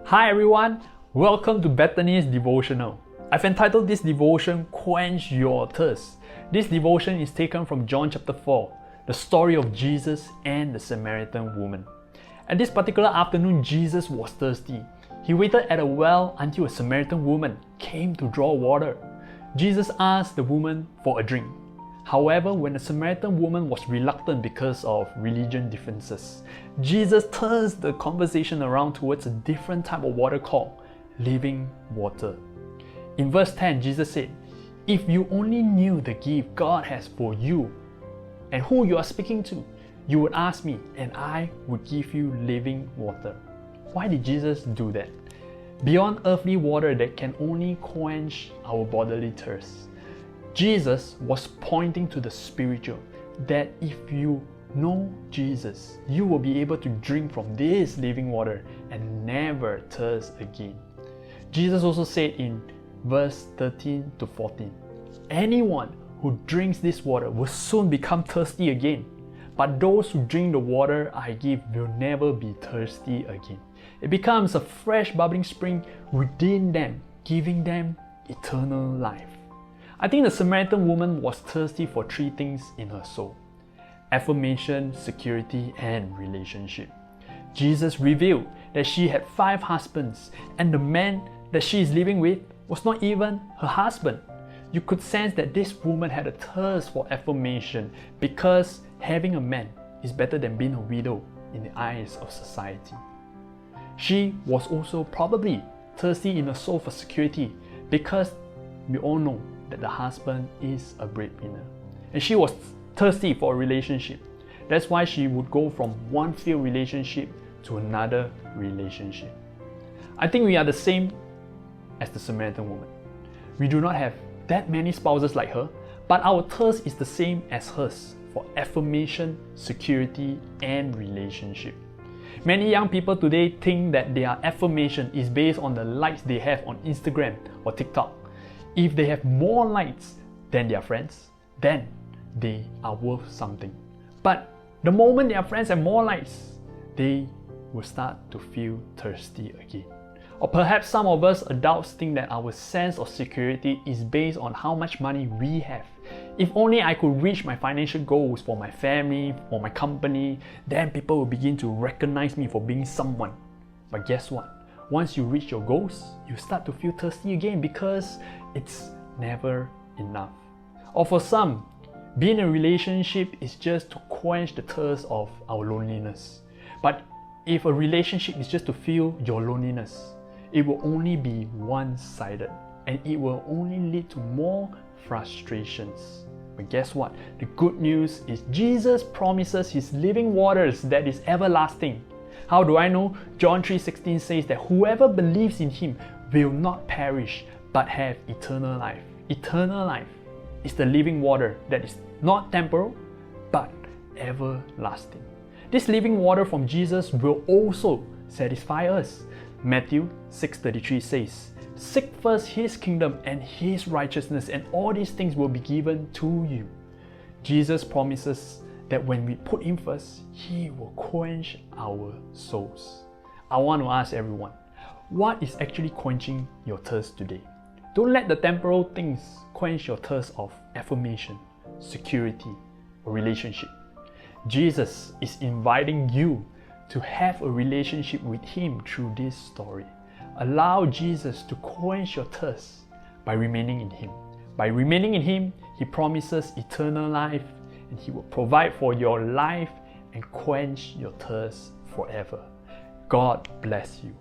Hi everyone, welcome to Bethany's Devotional. I've entitled this devotion, Quench Your Thirst. This devotion is taken from John chapter 4, the story of Jesus and the Samaritan woman. At this particular afternoon, Jesus was thirsty. He waited at a well until a Samaritan woman came to draw water. Jesus asked the woman for a drink. However, when the Samaritan woman was reluctant because of religion differences, Jesus turns the conversation around towards a different type of water called living water. In verse 10, Jesus said, "If you only knew the gift God has for you and who you are speaking to, you would ask me and I would give you living water." Why did Jesus do that? Beyond earthly water that can only quench our bodily thirst, Jesus was pointing to the spiritual, that if you know Jesus, you will be able to drink from this living water and never thirst again. Jesus also said in verse 13 to 14, "Anyone who drinks this water will soon become thirsty again, but those who drink the water I give will never be thirsty again. It becomes a fresh bubbling spring within them, giving them eternal life." I think the Samaritan woman was thirsty for three things in her soul: affirmation, security, and relationship. Jesus revealed that she had 5 husbands, and the man that she is living with was not even her husband. You could sense that this woman had a thirst for affirmation because having a man is better than being a widow in the eyes of society. She was also probably thirsty in her soul for security because we all know that the husband is a breadwinner. And she was thirsty for a relationship. That's why she would go from one failed relationship to another relationship. I think we are the same as the Samaritan woman. We do not have that many spouses like her, but our thirst is the same as hers for affirmation, security, and relationship. Many young people today think that their affirmation is based on the likes they have on Instagram or TikTok. If they have more likes than their friends, then they are worth something. But the moment their friends have more likes, they will start to feel thirsty again. Or perhaps some of us adults think that our sense of security is based on how much money we have. If only I could reach my financial goals for my family or my company, then people will begin to recognize me for being someone. But guess what? Once you reach your goals, you start to feel thirsty again because it's never enough. Or for some, being in a relationship is just to quench the thirst of our loneliness. But if a relationship is just to feel your loneliness, it will only be one-sided and it will only lead to more frustrations. But guess what? The good news is Jesus promises His living waters that is everlasting. How do I know? John 3:16 says that whoever believes in Him will not perish but have eternal life. Eternal life is the living water that is not temporal but everlasting. This living water from Jesus will also satisfy us. Matthew 6:33 says, "Seek first His kingdom and His righteousness, and all these things will be given to you." Jesus promises that when we put Him first, He will quench our souls. I want to ask everyone, what is actually quenching your thirst today? Don't let the temporal things quench your thirst of affirmation, security, or relationship. Jesus is inviting you to have a relationship with Him through this story. Allow Jesus to quench your thirst by remaining in Him. By remaining in Him, He promises eternal life, and He will provide for your life and quench your thirst forever. God bless you.